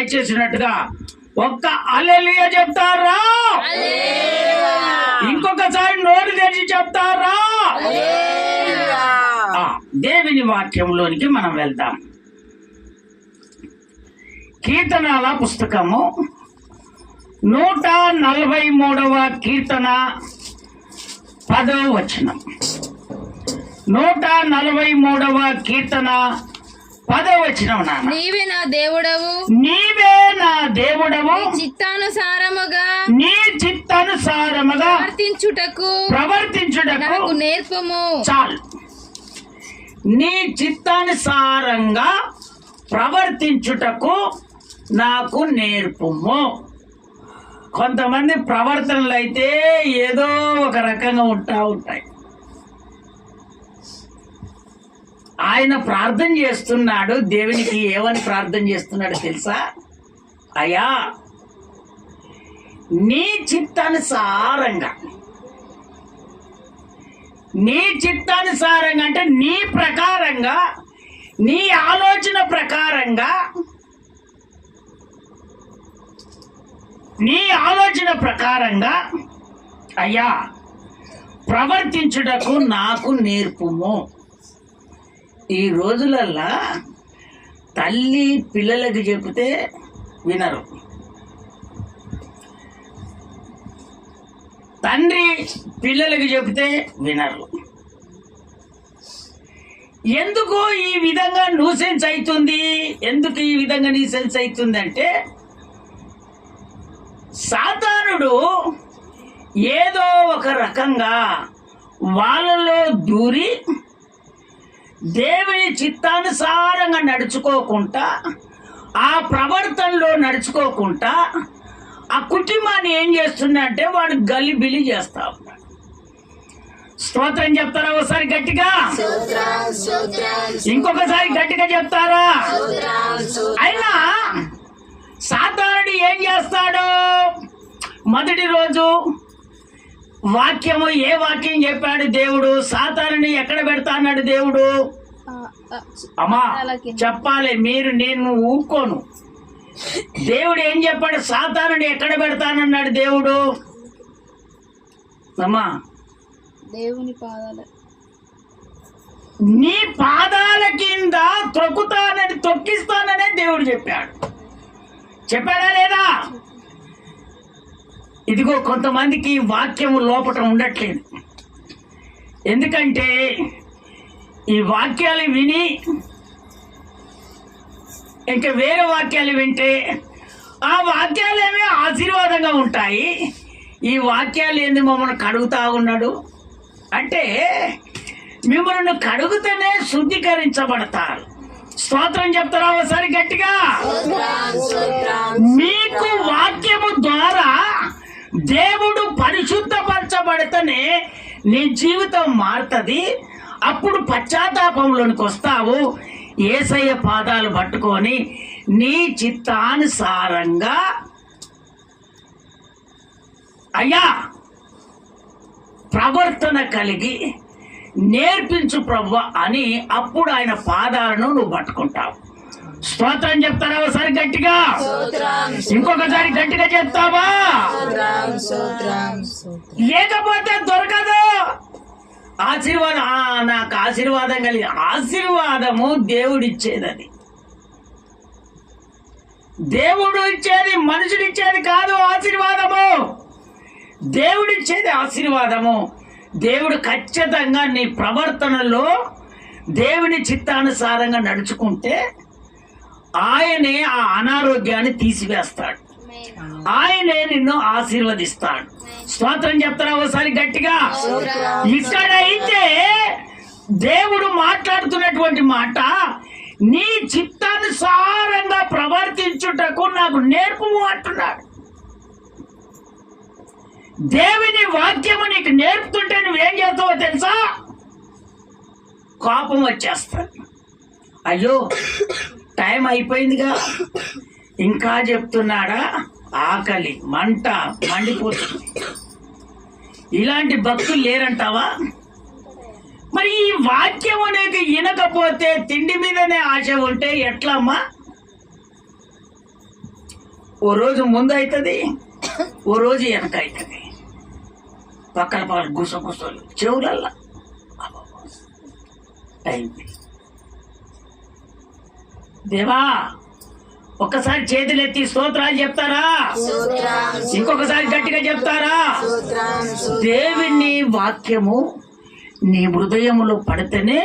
దయచేసినట్టుగా ఒక్క హల్లెలూయా చెప్తారా? ఇంకొకసారి నోరు తెరిచి చెప్తారా? దేవుని వాక్యంలోనికి మనం వెళ్దాం. కీర్తనల పుస్తకము 143వ కీర్తన 10వ వచనం. 143వ కీర్తన 10వ వచనం. నీవే నా దేవుడవు, నీవే నా దేవుడవు, నీ చిత్తానుసారముగా ప్రవర్తించుటకు నాకు నేర్పము. చాలు. నీ చిత్తానుసారంగా ప్రవర్తించుటకు నాకు నేర్పుము. కొంతమంది ప్రవర్తనలు అయితే ఏదో ఒక రకంగా ఉంటాయి. ఆయన ప్రార్థన చేస్తున్నాడు. దేవునికి ఏమని ప్రార్థన చేస్తున్నాడు తెలుసా? అయ్యా, నీ చిత్తానుసారంగా అంటే నీ ప్రకారంగా, నీ ఆలోచన ప్రకారంగా అయ్యా ప్రవర్తించుటకు నాకు నేర్పుము. ఈ రోజులల్లా తల్లి పిల్లలకు చెబితే వినరు, తండ్రి పిల్లలకు చెబితే వినరు. ఎందుకు ఈ విధంగా న్యూసెన్స్ అవుతుంది? ఎందుకు ఈ విధంగా న్యూసెన్స్ అవుతుంది అంటే, సాతానుడు ఏదో ఒక రకంగా వాళ్ళలో దూరి దేవుని చిత్తానుసారంగా నడుచుకోకుండా, ఆ ప్రవర్తనలో నడుచుకోకుండా ఆ కుటుంబాన్ని ఏం చేస్తున్నంటే వాడు గలిబిలి చేస్తా ఉన్నాడు. స్తోత్రం చెప్తారా? ఒకసారి గట్టిగా, ఇంకొకసారి గట్టిగా చెప్తారా? అయినా సాతానుడు ఏం చేస్తాడు? మొదటి రోజు వాక్యము, ఏ వాక్యం చెప్పాడు దేవుడు? సాతానుని ఎక్కడ పెడతా అన్నాడు దేవుడు? అమ్మా చెప్పాలి మీరు, నేను ఊరుకోను. దేవుడు ఏం చెప్పాడు? సాతానుని ఎక్కడ పెడతానన్నాడు దేవుడు? అమ్మా, దేవుని పాదాలు, నీ పాదాల కింద తొక్కిస్తాననే దేవుడు చెప్పాడా లేదా? ఇదిగో కొంతమందికి వాక్యము లోపట ఉండట్లేదు. ఎందుకంటే ఈ వాక్యాలు విని ఇంకా వేరే వాక్యాలు వింటే ఆ వాక్యాలు ఏమీ ఆశీర్వాదంగా ఉంటాయి. ఈ వాక్యాలు ఏంది మమ్మల్ని కడుగుతా ఉన్నాడు అంటే, మిమ్మల్ని కడుగుతూనే శుద్ధీకరించబడతారు. స్తోత్రం చెప్తారా? ఒకసారి గట్టిగా. మీకు వాక్యము ద్వారా దేవుడు పరిశుద్ధపరచబడితేనే నీ జీవితం మారుతుంది. అప్పుడు పశ్చాత్తాపంలోనికి వస్తావు. యేసయ్య పాదాలు పట్టుకొని నీ చిత్తానుసారంగా అయ్యా ప్రవర్తన కలిగి నేర్పించు ప్రభువా అని అప్పుడు ఆయన పాదాలను నువ్వు పట్టుకుంటావు. స్తోత్రం చెప్తారా? ఒకసారి గట్టిగా, ఇంకొకసారి గట్టిగా చెప్తావా? లేకపోతే దొరకదు ఆశీర్వాదం. నాకు ఆశీర్వాదం కలిగి, ఆశీర్వాదము దేవుడిచ్చేది. అది దేవుడు ఇచ్చేది, మనుషుడిచ్చేది కాదు. ఆశీర్వాదము దేవుడిచ్చేది. ఆశీర్వాదము దేవుడు ఖచ్చితంగా నీ ప్రవర్తనలో దేవుని చిత్తానుసారంగా నడుచుకుంటే ఆయనే ఆ అనారోగ్యాన్ని తీసివేస్తాడు. ఆయనే నిన్ను ఆశీర్వదిస్తాడు. స్తోత్రం చెప్తారా? ఒకసారి గట్టిగా. ఇక్కడైతే దేవుడు మాట్లాడుతున్నటువంటి మాట, నీ చిత్తానుసారంగా ప్రవర్తించుటకు నాకు నేర్పుము అంటున్నాడు. దేవుని వాక్యము నీకు నేర్పుతుంటే నువ్వేం చేస్తావో తెలుసా? కోపం వచ్చేస్తాడు. అయ్యో టైం అయిపోయిందిగా, ఇంకా చెప్తున్నాడా? ఆకలి మంట మండిపోతుంది. ఇలాంటి భక్తులు లేరంటావా? మరి ఈ వాక్యం అనేది వినకపోతే, తిండి మీదనే ఆశ ఉంటే ఎట్లమ్మా? ఓ రోజు ముందు అవుతుంది, ఓ రోజు వెనక అవుతుంది. పక్కన పక్కన గుసగుసలు చెవులల్లా అయింది. దేవా ఒక్కసారి చేతులెత్తి స్తోత్రాలు చెప్తారా? ఇంకొకసారి గట్టిగా చెప్తారా? దేవుని వాక్యము నీ హృదయములో పడితేనే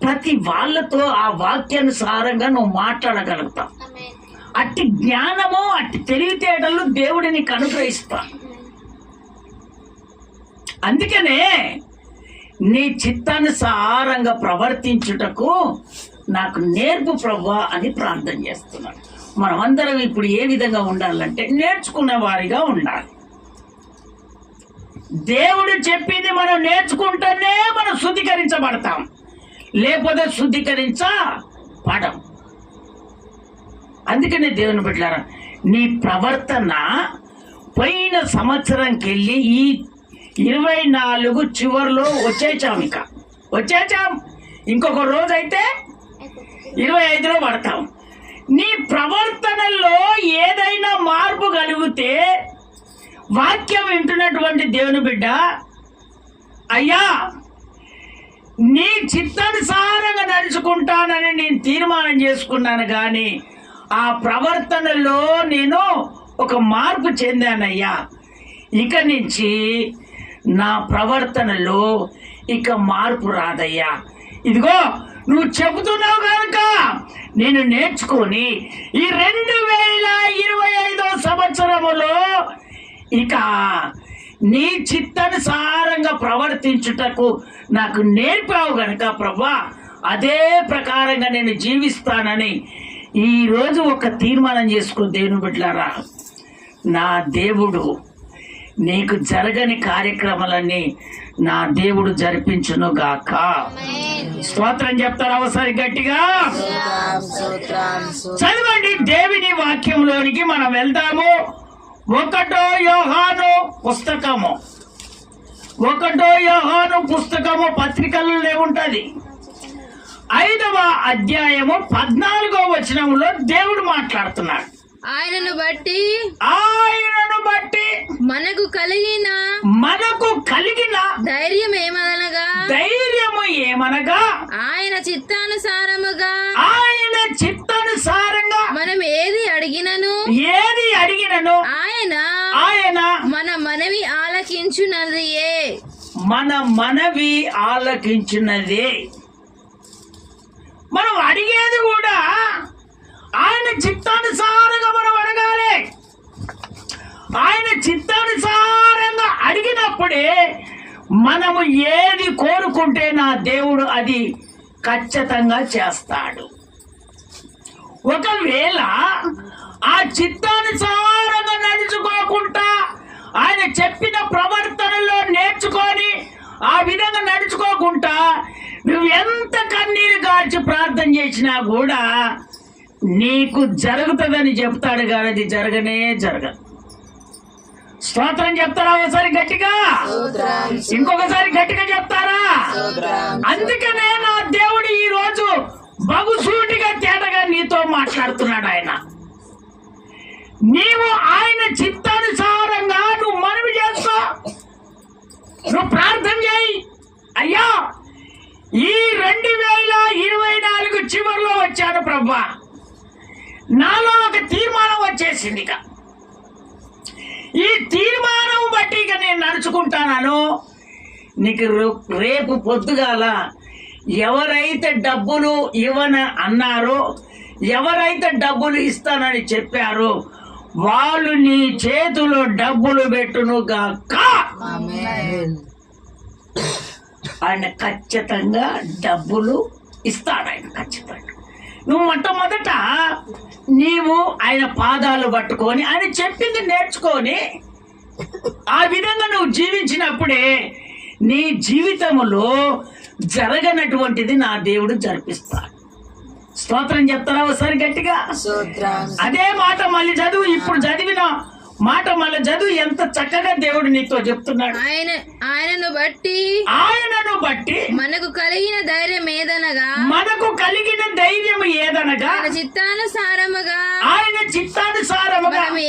ప్రతి వాళ్ళతో ఆ వాక్యానుసారంగా నువ్వు మాట్లాడగలుగుతావు. అట్టి జ్ఞానము అట్టి తెలివితేటలు దేవుడు నీకు అనుగ్రహిస్తా. అందుకనే నీ చిత్తానుసారంగా ప్రవర్తించుటకు నాకు నేర్పు ప్రభువా అని ప్రార్థన చేస్తున్నాను. మనమందరం ఇప్పుడు ఏ విధంగా ఉండాలంటే నేర్చుకునే వారిగా ఉండాలి. దేవుడు చెప్పింది మనం నేర్చుకుంటేనే మనం శుద్ధీకరించబడతాం, లేకపోతే శుద్ధీకరించబడం. అందుకనే దేవుని బిడ్డలారా, నీ ప్రవర్తన పోయిన సంవత్సరంకి వెళ్ళి ఈ 24 చివరిలో వచ్చేచాం. ఇంకొక రోజు అయితే 25లో పడతాం. నీ ప్రవర్తనలో ఏదైనా మార్పు కలిగితే వాక్యం వింటున్నటువంటి దేవుని బిడ్డ, అయ్యా నీ చిత్తానుసారంగా నడుచుకుంటానని నేను తీర్మానం చేసుకున్నాను, కానీ ఆ ప్రవర్తనలో నేను ఒక మార్పు చెందానయ్యా. ఇక నుంచి నా ప్రవర్తనలో ఇక మార్పు రాదయ్యా. ఇదిగో నువ్వు చెబుతున్నావు కనుక నేను నేర్చుకొని ఈ 2025 సంవత్సరములో ఇక నీ చిత్తానుసారంగా ప్రవర్తించుటకు నాకు నేర్పావు గనక ప్రభా, అదే ప్రకారంగా నేను జీవిస్తానని ఈరోజు ఒక తీర్మానం చేసుకో. దేవుని బిడ్డలారా, నా దేవుడు నీకు జరగని కార్యక్రమాలన్నీ నా దేవుడు జరిపించును గాక. స్తోత్రం చెప్తారా? ఒకసారి గట్టిగా చదవండి. దేవుని వాక్యంలోనికి మనం వెళ్దాము. 1 యోహాను పుస్తకము పత్రికల్లో ఏముంటది? 5వ అధ్యాయము 14వ వచనంలో దేవుడు మాట్లాడుతున్నాడు. ఆయనను బట్టి మనకు కలిగిన ధైర్యము ఏమనగా ఆయన చిత్తానుసారంగా మనం ఏది అడిగినను ఆయన మన మనవి ఆలకించున్నదే. మనం అడిగేది కూడా ఆయన చిత్తానుసారంగా మనం అడగాలి. ఆయన చిత్తానుసారంగా అడిగినప్పుడే మనము ఏది కోరుకుంటే నా దేవుడు అది ఖచ్చితంగా చేస్తాడు. ఒకవేళ ఆ చిత్తానుసారంగా నడుచుకోకుండా ఆయన చెప్పిన ప్రవర్తనలో నేర్చుకొని ఆ విధంగా నడుచుకోకుండా నువ్వు ఎంత కన్నీరు గార్చి ప్రార్థన చేసినా కూడా నీకు జరుగుతుందని చెప్తాడు, కానీ అది జరగనే జరగదు. స్తోత్రం చెప్తారా? ఒకసారి గట్టిగా, ఇంకొకసారి గట్టిగా చెప్తారా? అందుకనే నా దేవుడు ఈ రోజు బగుసూటిగా తేటగా నీతో మాట్లాడుతున్నాడు. ఆయన నీవు ఆయన చిత్తానుసారంగా నువ్వు మనవి చేసుకో, నువ్వు ప్రార్థన చేయి. అయ్యా ఈ 2024 చివరిలో వచ్చాను ప్రభా, నాలో ఒక తీర్మానం వచ్చేసింది. ఇక ఈ తీర్మానం బట్టి ఇక నేను నడుచుకుంటాను. నీకు రేపు పొద్దుగాల ఎవరైతే డబ్బులు ఇవ్వని అన్నారో, ఎవరైతే డబ్బులు ఇస్తానని చెప్పారో వాళ్ళు నీ చేతిలో డబ్బులు పెట్టును గాక. ఆయన ఖచ్చితంగా డబ్బులు ఇస్తాడు. ఆయన ఖచ్చితంగా నువ్వు మొట్టమొదట నీవు ఆయన పాదాలు పట్టుకొని ఆయన చెప్పింది నేర్చుకొని ఆ విధంగా నువ్వు జీవించినప్పుడే నీ జీవితంలో జరగనటువంటిది నా దేవుడు జరిపిస్తాడు. స్తోత్రం చెప్తారా? ఒకసారి గట్టిగా అదే మాట మళ్ళీ చదువు. ఇప్పుడు చదివిన మాట మళ్ళీ చదువు. ఎంత చక్కగా దేవుడు నీతో చెప్తున్నాడు. ఆయనను బట్టి మనకు కలిగిన ధైర్యం ఏదనగా ఆయన చిత్తానుసారముగా మనం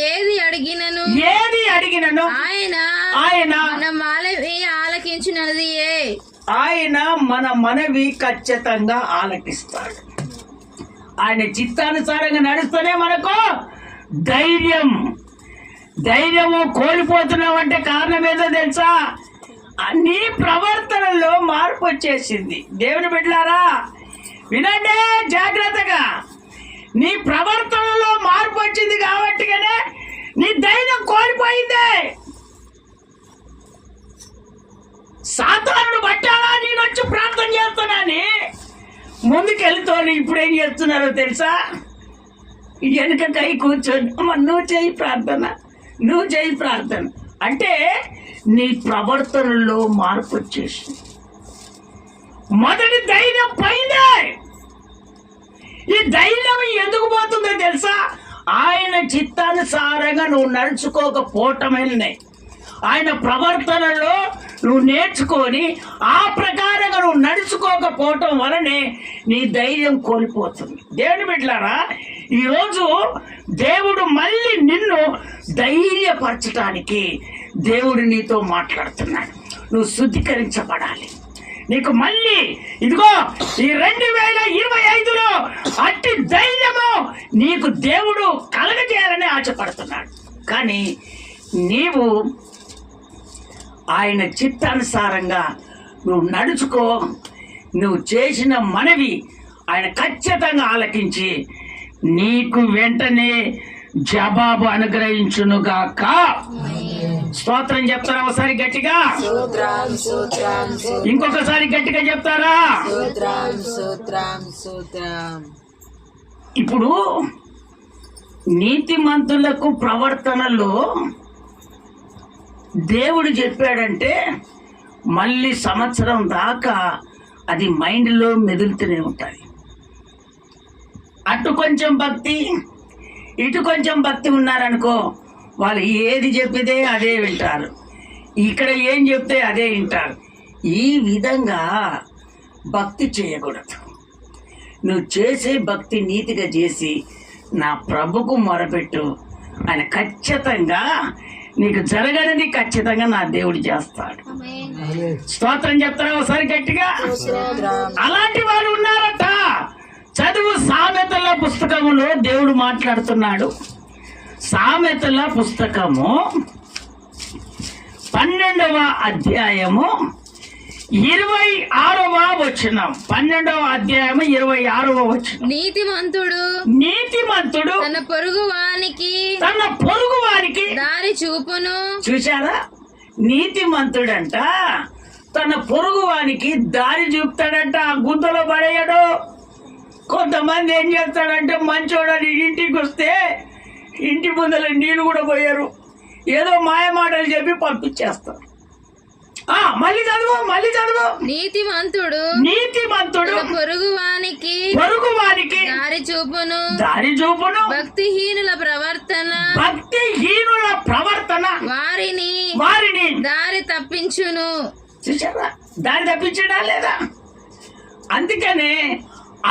ఆయన మన మనవి ఖచ్చితంగా ఆలకిస్తాడు. ఆయన చిత్తానుసారంగా నడుస్తూనే మనకు ధైర్యము కోల్పోతున్నామంటే కారణం ఏదో తెలుసా? నీ ప్రవర్తనలో మార్పు వచ్చేసింది. దేవుని బిడ్డలారా వినండి జాగ్రత్తగా. నీ ప్రవర్తనలో మార్పు వచ్చింది కాబట్టిగానే నీ ధైర్యం కోల్పోయింది. సాతానుడు పట్టాలా నేను వచ్చి ప్రార్థన చేస్తున్నాని ముందుకెళ్తాను. ఇప్పుడు ఏం చేస్తున్నారో తెలుసా? వెనుక కై కూర్చొని నువ్వు చేయి ప్రార్థన అంటే నీ ప్రవర్తనలో మార్పు వచ్చేసింది. మొదటి ధైర్యం పోయిందే. ఈ ధైర్యం ఎందుకు పోతుందో తెలుసా? ఆయన చిత్తానుసారంగా నువ్వు నడుచుకోకపోవటమే. ఆయన ప్రవర్తనలో నువ్వు నేర్చుకొని ఆ ప్రకారంగా నువ్వు నడుచుకోకపోవటం వలనే నీ ధైర్యం కోల్పోతుంది. దేవుని బిడ్డలారా ఈరోజు దేవుడు మళ్ళీ నిన్ను ధైర్యపరచడానికి దేవుడు నీతో మాట్లాడుతున్నాడు. నువ్వు శుద్ధీకరించబడాలి. నీకు మళ్ళీ ఇదిగో ఈ 2025లో అట్టి ధైర్యము నీకు దేవుడు కలగజేయాలని ఆశపడుతున్నాడు. కానీ నీవు ఆయన చిత్తానుసారంగా నువ్వు నడుచుకో. నువ్వు చేసిన మనవి ఆయన ఖచ్చితంగా ఆలకించి నీకు వెంటనే జవాబు అనుగ్రహించునుగాక. స్తోత్రం చెప్తారా ఒకసారి గట్టిగా? ఇంకొకసారి గట్టిగా చెప్తారా? ఇప్పుడు నీతిమంతులకు ప్రవర్తనలో దేవుడు చెప్పాడంటే మళ్ళీ సంవత్సరం దాకా అది మైండ్లో మెదులుతూనే ఉంటుంది. అటు కొంచెం భక్తి ఇటు కొంచెం భక్తి ఉన్నారనుకో, వాళ్ళు ఏది చెప్పితే అదే వింటారు, ఇక్కడ ఏం చెప్తే అదే వింటారు. ఈ విధంగా భక్తి చేయకూడదు. నువ్వు చేసే భక్తి నీతిగా చేసి నా ప్రభుకు మొరపెట్టు. ఆయన ఖచ్చితంగా నీకు జరగనిది ఖచ్చితంగా నా దేవుడు చేస్తాడు. స్తోత్రం చెప్తారా ఒకసారి గట్టిగా? అలాంటి వారు ఉన్నారట. చదువు సామెతల పుస్తకములో దేవుడు మాట్లాడుతున్నాడు. సామెతల పుస్తకము 12వ అధ్యాయము 26వ వచనం. 12వ అధ్యాయము 26వ వచనం. నీతిమంతుడు తన పొరుగు వానికి దారి చూపును. చూశారా? నీతిమంతుడంట తన పొరుగు వానికి దారి చూపుతాడంట, గుంతలో పడేయడు. కొంతమంది ఏం చేస్తాడంటే మంచోడని ఇంటికి వస్తే ఇంటి ముందర నీళ్ళు కూడా పోయారు, ఏదో మాయ మాటలు చెప్పి పంపించేస్తారు. మళ్ళీ చదువు. నీతిమంతుడు పొరుగు వానికి దారి చూపును. భక్తిహీనుల ప్రవర్తన వారిని దారి తప్పించును. చూసారా? దారి తప్పించడా లేదా? అందుకనే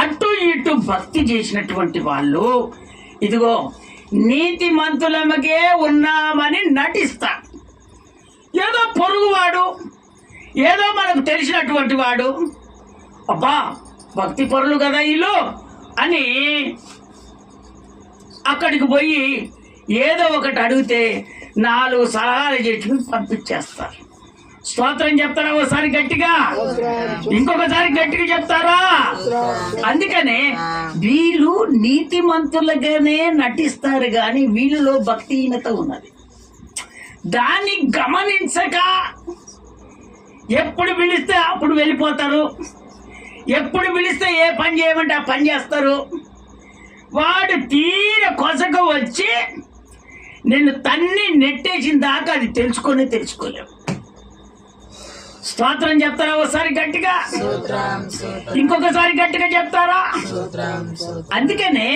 అటు ఇటు భక్తి చేసినటువంటి వాళ్ళు ఇదిగో నీతిమంతులమకే ఉన్నామని నటిస్తారు. ఏదో పొరుగువాడు, ఏదో మనకు తెలిసినటువంటి వాడు, అబ్బా భక్తి పరులు కదా వీళ్ళు అని అక్కడికి పోయి ఏదో ఒకటి అడిగితే 4 సలహాలు చేసి పంపించేస్తారు. స్తోత్రం చెప్తారా ఒకసారి గట్టిగా? ఇంకొకసారి గట్టిగా చెప్తారా? అందుకనే వీళ్ళు నీతిమంతులుగానే నటిస్తారు కానీ వీళ్ళలో భక్తిహీనత ఉన్నది. దాన్ని గమనించక ఎప్పుడు పిలిస్తే అప్పుడు వెళ్ళిపోతారు, ఎప్పుడు పిలిస్తే ఏ పని చేయమంటే ఆ పని చేస్తారు. వాడు తీర కొసక వచ్చి నిన్ను తన్ని నెట్టేసిన దాకా అది తెలుసుకోలేవు. స్తోత్రం చెప్తారా ఒకసారి గట్టిగా? ఇంకొకసారి గట్టిగా చెప్తారా? అందుకనే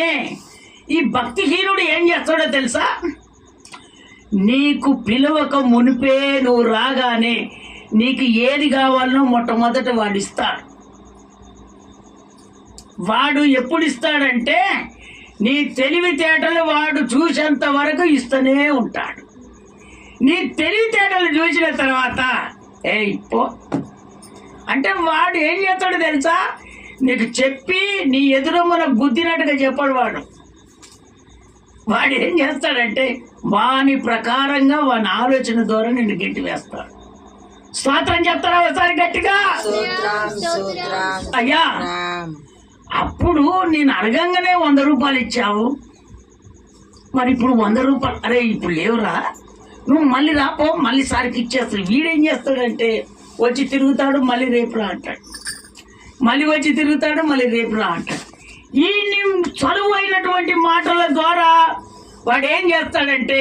ఈ భక్తిహీనుడు ఏం చేస్తాడో తెలుసా? నీకు పిలవక మునిపే నువ్వు రాగానే నీకు ఏది కావాలనో మొట్టమొదట వాడు ఇస్తాడు. వాడు ఎప్పుడు ఇస్తాడంటే నీ తెలివితేటలు వాడు చూసేంత వరకు ఇస్తూనే ఉంటాడు. నీ తెలివితేటలు చూసిన తర్వాత పో అంటే వాడు ఏం చేస్తాడో తెలుసా, నీకు చెప్పి నీ ఎదురమ్మన గుద్దినట్టుగా చెప్పాడు. వాడు ఏం చేస్తాడంటే వాని ప్రకారంగా వాని ఆలోచన ద్వారా నిన్ను గట్టి వేస్తాడు. స్తోత్రం చెప్తారా ఒకసారి గట్టిగా? అయ్యా, అప్పుడు నేను అడగంగానే 100 రూపాయలు ఇచ్చావు, మరి ఇప్పుడు 100 రూపాయలు అరే ఇప్పుడు లేవురా, నువ్వు మళ్ళీ రాపో, మళ్ళీ సారికి ఇచ్చేస్తాడు. వీడేం చేస్తాడంటే వచ్చి తిరుగుతాడు, మళ్ళీ రేపు రా అంటాడు, మళ్ళీ వచ్చి తిరుగుతాడు, మళ్ళీ రేపు రా అంటాడు. ఈ చదువు అయినటువంటి మాటల ద్వారా వాడు ఏం చేస్తాడంటే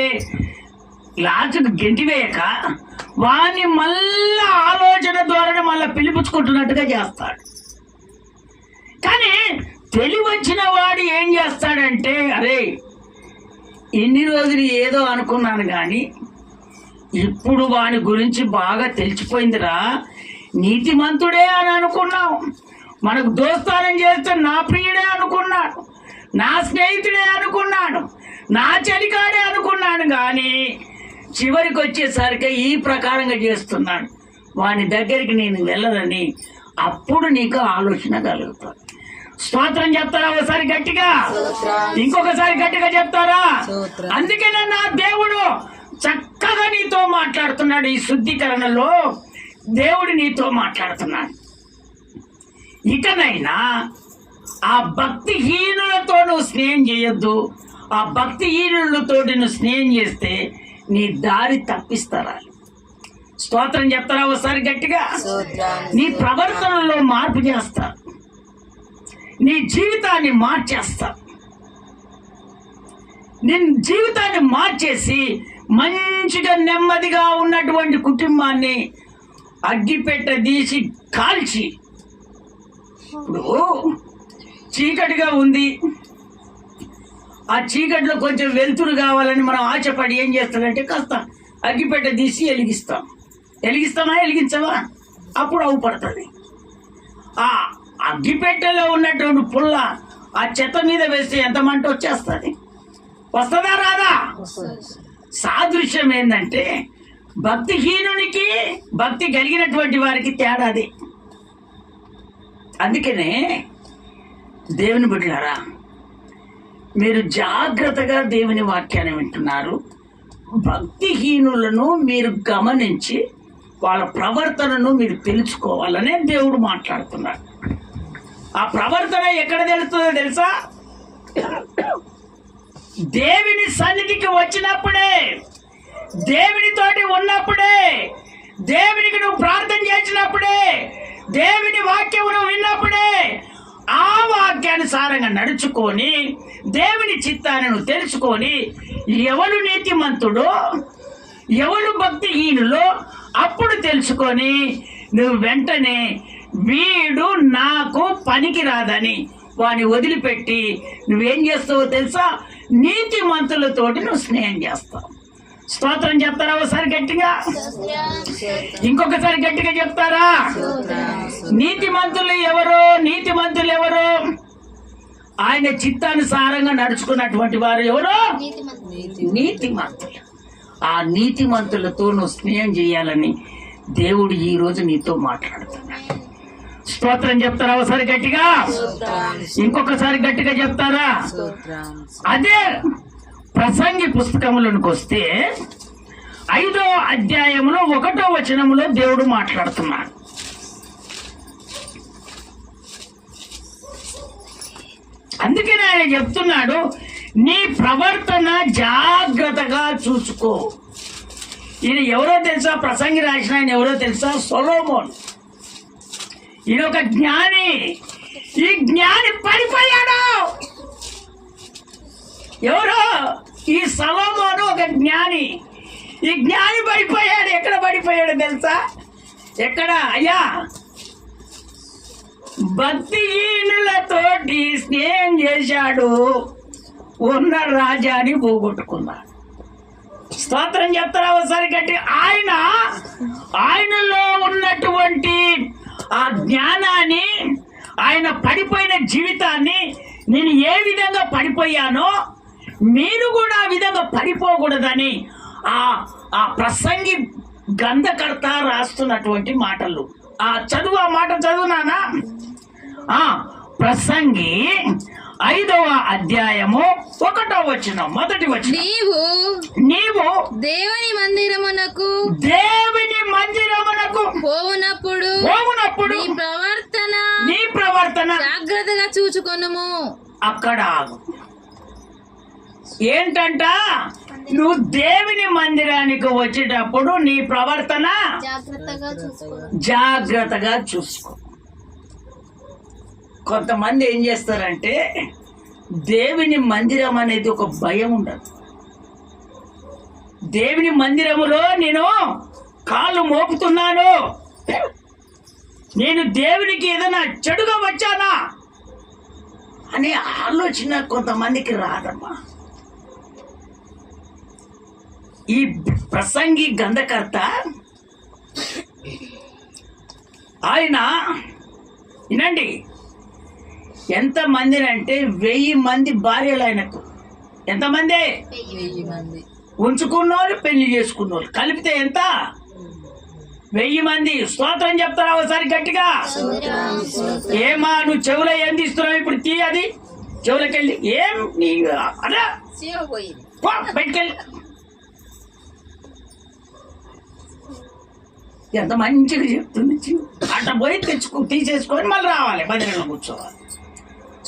లాస్ట్కి గెంటి వేయక వాడిని మళ్ళా ఆలోచన ద్వారా మళ్ళీ పిలిపించుకుంటున్నట్టుగా చేస్తాడు. కానీ తెలివచ్చిన వాడు ఏం చేస్తాడంటే అరే ఇన్ని రోజులు ఏదో అనుకున్నాను కానీ ఇప్పుడు వాని గురించి బాగా తెలిసిపోయిందిరా, నీతిమంతుడే అని అనుకున్నాం, మనకు దోస్తానం చేస్తే నా ప్రియుడే అనుకున్నాడు, నా స్నేహితుడే అనుకున్నాడు, నా చలికాడే అనుకున్నాను, కానీ చివరికి వచ్చేసరికి ఈ ప్రకారంగా చేస్తున్నాడు, వాని దగ్గరికి నేను వెళ్ళనని అప్పుడు నీకు ఆలోచన కలుగుతుంది. స్తోత్రం చెప్తారా ఒకసారి గట్టిగా? ఇంకొకసారి గట్టిగా చెప్తారా? అందుకనే నా దేవుడు చక్కగా నీతో మాట్లాడుతున్నాడు. ఈ శుద్ధీకరణలో దేవుడు నీతో మాట్లాడుతున్నాడు. ఇకనైనా ఆ భక్తిహీనులతో నువ్వు స్నేహం చేయొద్దు. ఆ భక్తిహీనులతో నువ్వు స్నేహం చేస్తే నీ దారి తప్పిస్తారా? స్తోత్రం చెప్తారా ఒకసారి గట్టిగా? నీ ప్రవర్తనలో మార్పు చేస్తా, నీ జీవితాన్ని మార్చేస్తా, నీ జీవితాన్ని మార్చేసి మంచిగా నెమ్మదిగా ఉన్నటువంటి కుటుంబాన్ని అగ్గిపెట్ట తీసి కాల్చి, ఇప్పుడు చీకటిగా ఉంది, ఆ చీకటిలో కొంచెం వెలుతురు కావాలని మనం ఆశపడి ఏం చేస్తామంటే కాస్త అగ్గిపెట్ట తీసి వెలిగిస్తామా వెలిగించవా? అప్పుడు అవు పడుతుంది. ఆ అగ్గిపెట్టెలో ఉన్నటువంటి పుల్ల ఆ చెత్త మీద వేస్తే ఎంత మంట వచ్చేస్తుంది? వస్తుందా రాదా? సాదృశ్యం ఏంటంటే భక్తిహీనునికి భక్తి కలిగినటువంటి వారికి తేడాది. అందుకనే దేవుని బిడ్డలారా, మీరు జాగ్రత్తగా దేవుని వాక్యాన్ని వింటున్నారు. భక్తిహీనులను మీరు గమనించి వాళ్ళ ప్రవర్తనను మీరు తెలుసుకోవాలనే దేవుడు మాట్లాడుతున్నాడు. ఆ ప్రవర్తన ఎక్కడ తెలుస్తుందో తెలుసా? దేవుని సన్నిధికి వచ్చినప్పుడే, దేవునితోటి ఉన్నప్పుడే, దేవునికి నువ్వు ప్రార్థన చేసినప్పుడే, దేవుని వాక్యం నువ్వు విన్నప్పుడే, ఆ వాక్యానుసారంగా నడుచుకొని దేవుని చిత్తాన్ని నువ్వు తెలుసుకొని ఎవరు నీతిమంతుడో ఎవరు భక్తిహీనులో అప్పుడు తెలుసుకొని నువ్వు వెంటనే వీడు నాకు పనికి రాదని వాని వదిలిపెట్టి నువ్వేం చేస్తావో తెలుసా? నీతిమంతులతోటి నువ్వు స్నేహం చేస్తావు. స్తోత్రం చెప్తారా ఒకసారి గట్టిగా? ఇంకొకసారి గట్టిగా చెప్తారా? నీతిమంతులు ఎవరు? నీతిమంతులు ఎవరు? ఆయన చిత్తానుసారంగా నడుచుకున్నటువంటి వారు ఎవరు? నీతిమంతులు. ఆ నీతిమంతులతో నువ్వు స్నేహం చేయాలని దేవుడు ఈ రోజు నీతో మాట్లాడుతున్నాడు. స్తోత్రం చెప్తారా ఒకసారి గట్టిగా? ఇంకొకసారి గట్టిగా చెప్తారా? అదే ప్రసంగి పుస్తకములకు వస్తే 5వ అధ్యాయంలో 1వ వచనంలో దేవుడు మాట్లాడుతున్నాడు. అందుకని ఆయన చెప్తున్నాడు, నీ ప్రవర్తన జాగ్రత్తగా చూసుకో. ఈయన ఎవరో తెలుసా? ప్రసంగి రాసిన ఆయన ఎవరో తెలుసా? సొలొమోన్. ఈయన ఒక జ్ఞాని. ఈ జ్ఞాని పడిపోయాడు. ఎవరో ఈ సొలొమోను ఒక జ్ఞాని. ఈ జ్ఞాని పడిపోయాడు. ఎక్కడ పడిపోయాడు తెలుసా? ఎక్కడ? అయ్యా, భక్తిహీనులతోటి స్నేహం చేశాడు, ఉన్న రాజాని పోగొట్టుకున్నాడు. స్తోత్రం చెప్తారా ఒకసారి గట్టి? ఆయనలో ఉన్నటువంటి ఆ జ్ఞానాన్ని, ఆయన పడిపోయిన జీవితాన్ని, నేను ఏ విధంగా పడిపోయానో మీరు కూడా ఆ విధంగా పడిపోకూడదని ఆ ప్రసంగి గంధకర్త రాస్తున్నటువంటి మాటలు. చదువు, ఆ మాట చదువు నానా. ప్రసంగి 5వ అధ్యాయము 1వ వచనం, మొదటి వచనం. నీవు దేవుని మందిరమునకు పోవునప్పుడు నీ ప్రవర్తన జాగ్రత్తగా చూచుకొనుము. అక్కడ ఏంటంట, నువ్వు దేవుని మందిరానికి వచ్చేటప్పుడు నీ ప్రవర్తన జాగ్రత్తగా చూసుకో. కొంతమంది ఏం చేస్తారంటే దేవుని మందిరం అనేది ఒక భయం ఉండదు. దేవుని మందిరములో నేను కాళ్ళు మోపుతున్నాను, నేను దేవునికి ఏదైనా చెడుగా వచ్చానా అనే ఆలోచన కొంతమందికి రాదమ్మా. ఈ ప్రసంగి గ్రంథకర్త ఆయన వినండి, ఎంతమంది అంటే 1000 మంది భార్యలు ఆయనకు. ఎంతమంది? 1000 మంది. ఉంచుకున్నోళ్ళు, పెళ్లి చేసుకున్నోళ్ళు కలిపితే ఎంత? 1000 మంది. స్తోత్రం చెప్తారా ఒకసారి గట్టిగా? ఏమా నువ్వు చెవులో ఏం తీస్తున్నావు ఇప్పుడు? తీ అది చెవులకెళ్ళి. ఏం నీ అలా బయటకెళ్ళి. ఎంత మంచిగా చెప్తుంది. అట్లా పోయి తీసేసుకొని మళ్ళీ రావాలి, భజనలో కూర్చోవాలి.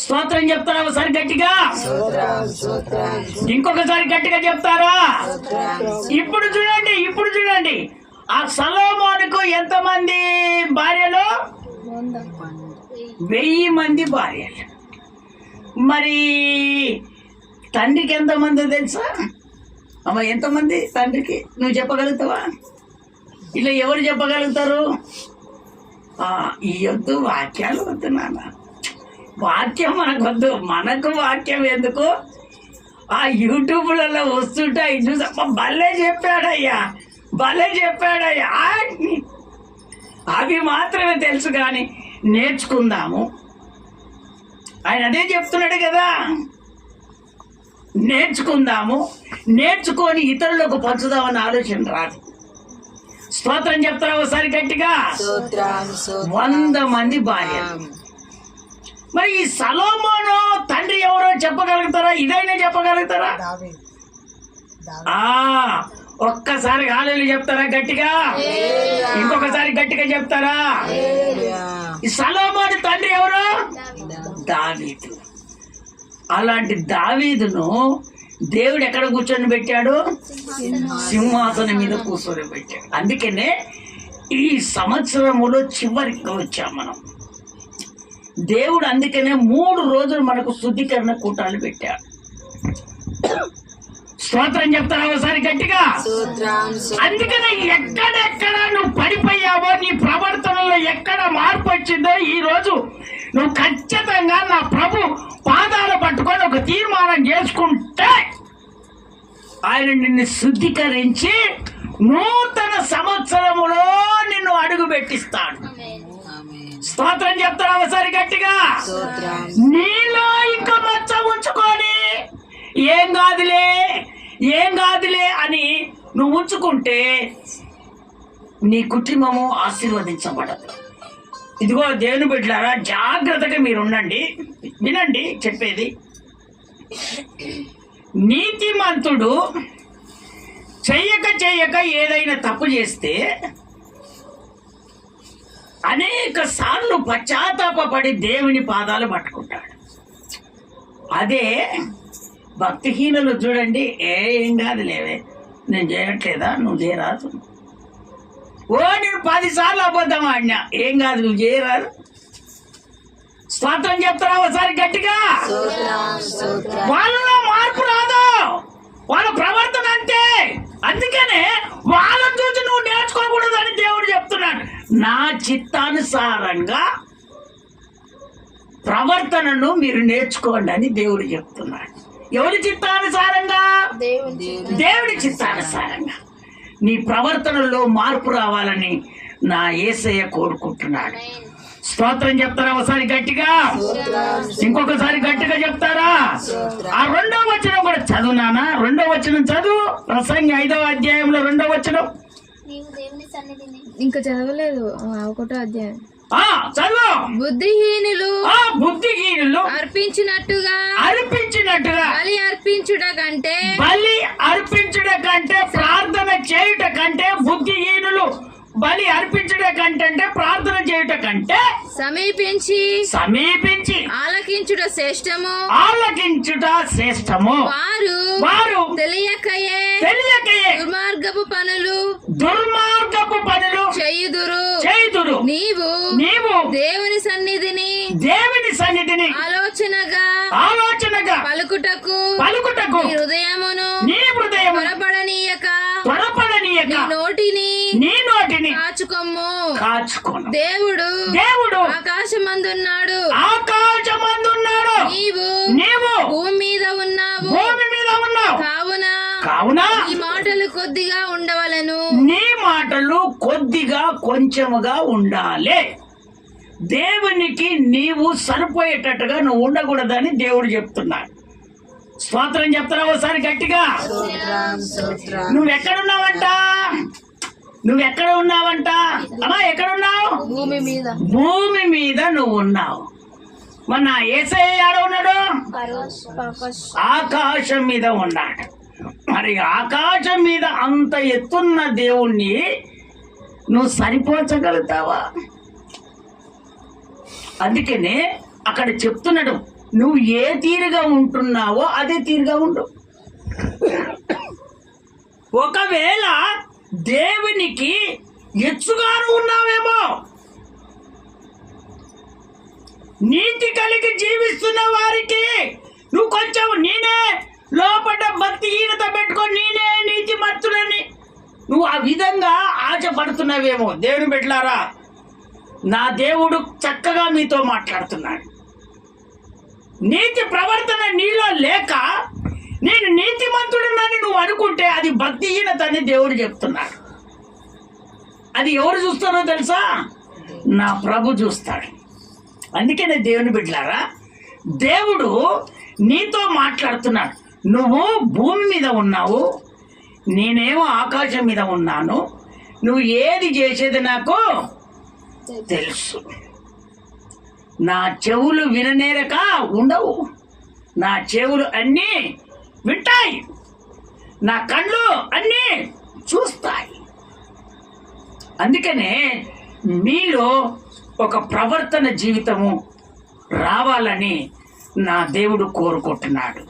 స్తోత్రం చెప్తారా ఒకసారి గట్టిగా? ఇంకొకసారి గట్టిగా చెప్తారా? ఇప్పుడు చూడండి, ఆ సొలొమోనుకు ఎంతమంది భార్యలు? 1000 మంది భార్యలు. మరి తండ్రికి ఎంతమంది తెలుసా అమ్మ? ఎంతమంది తండ్రికి నువ్వు చెప్పగలుగుతావా? ఇలా ఎవరు చెప్పగలుగుతారు? ఈ వద్దు, వాక్యాలు వద్దు నాన్న. వాక్యం మనకు వద్దు, మనకు వాక్యం ఎందుకు? ఆ యూట్యూబ్లలో వస్తుంటే చూసా, భలే చెప్పాడయ్యా. అవి మాత్రమే తెలుసు కానీ నేర్చుకుందాము. ఆయన అదే చెప్తున్నాడు కదా, నేర్చుకొని ఇతరులకు పంచుదామని ఆలోచన రాదు. స్తోత్రం చెప్తారా ఒకసారి గట్టిగా? 100 మంది భార్య. మరి ఈ సొలొమోను తండ్రి ఎవరో చెప్పగలుగుతారా? ఇదైనా చెప్పగలుగుతారా? ఒక్కసారి హల్లెలూయా చెప్తారా గట్టిగా? ఇంకొకసారి గట్టిగా చెప్తారా? ఈ సొలొమోను తండ్రి ఎవరు? దావీదు. అలాంటి దావీదును దేవుడు ఎక్కడ కూర్చొని పెట్టాడు? సింహాసనం మీద కూర్చొని పెట్టాడు. అందుకనే ఈ సంవత్సరములో చివరికి వచ్చాం మనం. దేవుడు అందుకనే 3 రోజులు మనకు శుద్ధీకరణ కూటాలు పెట్టాడు. స్తోత్రం చెప్తారా ఒకసారి గట్టిగా? అందుకనే ఎక్కడెక్కడ నువ్వు పడిపోయావో, నీ ప్రవర్తనలో ఎక్కడ మార్పు వచ్చిందో, ఈ రోజు నువ్వు ఖచ్చితంగా నా ప్రభు పాదాలు పట్టుకొని ఒక తీర్మానం చేసుకుంటే ఆయన నిన్ను శుద్ధీకరించి నూతన సంవత్సరములో నిన్ను అడుగు పెట్టిస్తాడు. స్తోత్రం చెప్తారా ఒకసారి గట్టిగా? నీలో ఇంకా మచ్చ ఉంచుకొని ఏం కాదులే అని నువ్వు ఉంచుకుంటే నీ కుటుంబము ఆశీర్వదించబడదు. ఇదిగో దేవుని బిడ్డలారా, జాగ్రత్తగా మీరు ఉండండి, వినండి చెప్పేది. నీతిమంతుడు చెయ్యక ఏదైనా తప్పు చేస్తే అనేక సార్లు పశ్చాత్తాపడి దేవుని పాదాలు పట్టుకుంటాడు. అదే భక్తిహీనులు చూడండి, ఏం కాదు లేవే, నేను చేయట్లేదా, నువ్వు చేయరాదు. నేను 10 సార్లు అబద్ధం ఆడినా, ఏం కాదు నువ్వు చేయరాదు. స్తోత్రం చెప్తారా ఒకసారి గట్టిగా? వాళ్ళలో మార్పు రాదు, వాళ్ళ ప్రవర్తన అంతే. అందుకనే వాళ్ళని చూసి నువ్వు నేర్చుకోకూడదని దేవుడు చెప్తున్నాడు. నా చిత్తానుసారంగా ప్రవర్తనను మీరు నేర్చుకోండి అని దేవుడు చెప్తున్నాడు. ఎవరి చిత్తానుసారంగా? దేవుడి చిత్తానుసారంగా నీ ప్రవర్తనలో మార్పు రావాలని నా యేసయ్య కోరుకుంటున్నాడు. స్తోత్రం చెప్తారా ఒకసారి గట్టిగా? ఇంకొకసారి గట్టిగా చెప్తారా? ఆ 2వ వచనం కూడా చదువు నాన్న. 2వ వచనం చదువు. ప్రసంగి 5వ అధ్యాయంలో 2వ వచనం. ఇంకా చదవలేదు 1వ అధ్యాయం. చదువు. బుద్ధిహీనులు బుద్ధిహీనులు అర్పించినట్టుగా బలి అర్పించుట కంటే ప్రార్థన చేయుట కంటే బుద్ధిహీనులు బలి అర్పించుట కంటే ప్రార్థన చేయుట కంటే సమీపించి ఆలకించుట శ్రేష్టము. వారు తెలియకయే దుర్మార్గపు పనులు చేయుదురు. నీవు దేవుని సన్నిధిని ఆలోచనగా పలుకుటకు నీ హృదయమును త్వరపడనీయక నీ నోటిని కాచుకొమ్ము. దేవుడు ఆకాశమందున్నాడు. నీవు భూమి మీద ఉన్నావు. కావున ఈ మాటలు కొద్దిగా ఉండవలను. నీ మాటలు కొద్దిగా కొంచెముగా ఉండాలి. దేవునికి నీవు సరిపోయేటట్టుగా నువ్వు ఉండకూడదని దేవుడు చెప్తున్నాడు. స్తోత్రం చెప్తారా ఒకసారి గట్టిగా? నువ్వెక్కడున్నావంట? అమ్మా ఎక్కడున్నావు? భూమి మీద నువ్వు ఉన్నావు. మొన్న యేసయ్య ఆడ ఉన్నాడు, ఆకాశం మీద ఉన్నాడు. మరి ఆకాశం మీద అంత ఎత్తున్న దేవుణ్ణి నువ్వు సరిపోల్చగలుగుతావా? అందుకనే అక్కడ చెప్తున్నాడు, నువ్వు ఏ తీరుగా ఉంటున్నావో అదే తీరుగా ఉండు. ఒకవేళ దేవునికి ఎచ్చుగాను ఉన్నావేమో, నీతి కలిగి జీవిస్తున్న వారికి నువ్వు కొంచెం నేనే లోపల భక్తిహీనత పెట్టుకొని నేనే నీతి మర్తులని నువ్వు ఆ విధంగా ఆశపడుతున్నావేమో. దేవుని బిడ్డలారా, నా దేవుడు చక్కగా మీతో మాట్లాడుతున్నాడు. నీతి ప్రవర్తన నీలో లేక నేను నీతిమంతుడినని నువ్వు అనుకుంటే అది భక్తిహీనత అని దేవుడు చెప్తున్నాడు. అది ఎవరు చూస్తారో తెలుసా? నా ప్రభు చూస్తాడు. అందుకనే దేవుని బిడ్డలారా, దేవుడు నీతో మాట్లాడుతున్నాడు. నువ్వు భూమి మీద ఉన్నావు, నేనేమో ఆకాశం మీద ఉన్నాను. నువ్వు ఏది చేసేది నాకు తెలుసు. నా చెవులు విననేరక ఉండవు, నా చెవులు అన్నీ వింటాయి, నా కళ్ళు అన్నీ చూస్తాయి. అందుకనే మీలో ఒక ప్రవర్తన జీవితము రావాలని నా దేవుడు కోరుకుంటున్నాడు.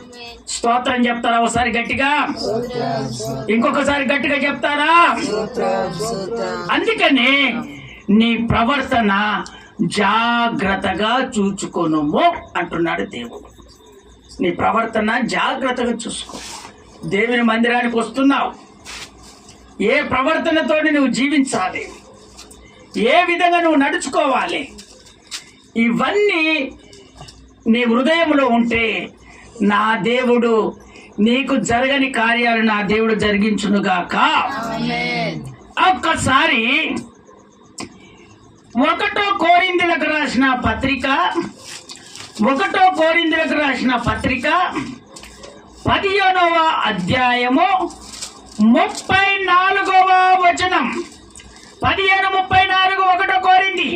స్తోత్రం చెప్తారా ఒకసారి గట్టిగా? ఇంకొకసారి గట్టిగా చెప్తారా? అందుకనే నీ ప్రవర్తన జాగ్రత్తగా చూచుకొనుము అంటున్నాడు దేవుడు. నీ ప్రవర్తన జాగ్రత్తగా చూసుకో. దేవుని మందిరానికి వస్తున్నావు, ఏ ప్రవర్తనతో నువ్వు జీవించాలి, ఏ విధంగా నువ్వు నడుచుకోవాలి, ఇవన్నీ నీ హృదయంలో ఉంటే నా దేవుడు నీకు జరగని కార్యాలు నా దేవుడు జరిగించునుగాక. ఒక్కసారి 1 కొరింథీయులకు రాసిన పత్రిక 15వ అధ్యాయము 34వ వచనం. 15:34 1 కొరింథీ.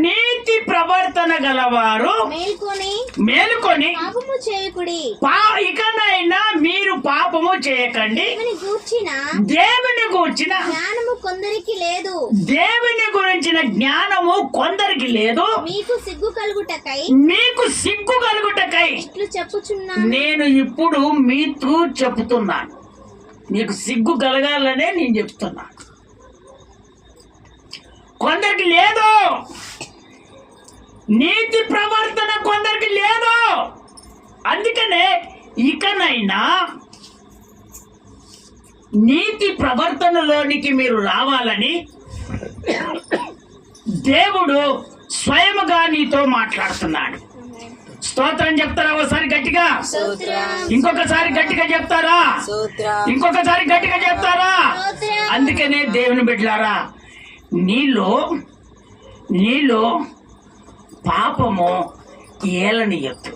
నీతి ప్రవర్తన గలవారు మేలుకొని ఇకనైనా మీరు పాపము చేయకండి. దేవుని గూర్చిన దేవుని గురించిన జ్ఞానము కొందరికి లేదు. మీకు సిగ్గు కలుగుటకై నేను ఇప్పుడు మీతో చెప్తున్నాను. నీకు సిగ్గు కలగాలనే నేను చెప్తున్నా. కొందరికి లేదు, నీతి ప్రవర్తన కొందరికి లేదు. అందుకనే ఇకనైనా నీతి ప్రవర్తనలోనికి మీరు రావాలని దేవుడు స్వయముగా నీతో మాట్లాడుతున్నాడు. స్తోత్రం చెప్తారా ఒకసారి గట్టిగా? ఇంకొకసారి గట్టిగా చెప్తారా? ఇంకొకసారి గట్టిగా చెప్తారా? అందుకనే దేవుని బిడ్డలారా, నీలో పాపము ఏలనియొద్దు.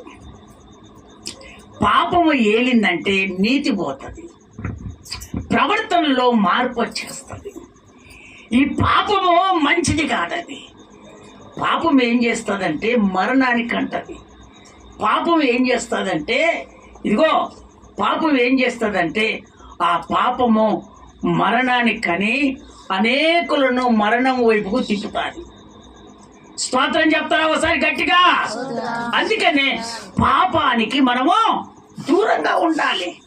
పాపము ఏలిందంటే నీతి పోతుంది. ప్రవర్తనలో మార్పు వచ్చేస్తుంది. ఈ పాపము మంచిది కాదది. పాపం ఏం చేస్తుందంటే మరణానికి అంటది. పాపం ఏం చేస్తుందంటే ఇదిగో పాపం ఏం చేస్తుందంటే ఆ పాపము మరణానికి కని అనేకులను మరణం వైపుకు తిప్పుతాది. స్తోత్రం చెప్తారా ఒకసారి గట్టిగా? అందుకనే పాపానికి మనము దూరంగా ఉండాలి.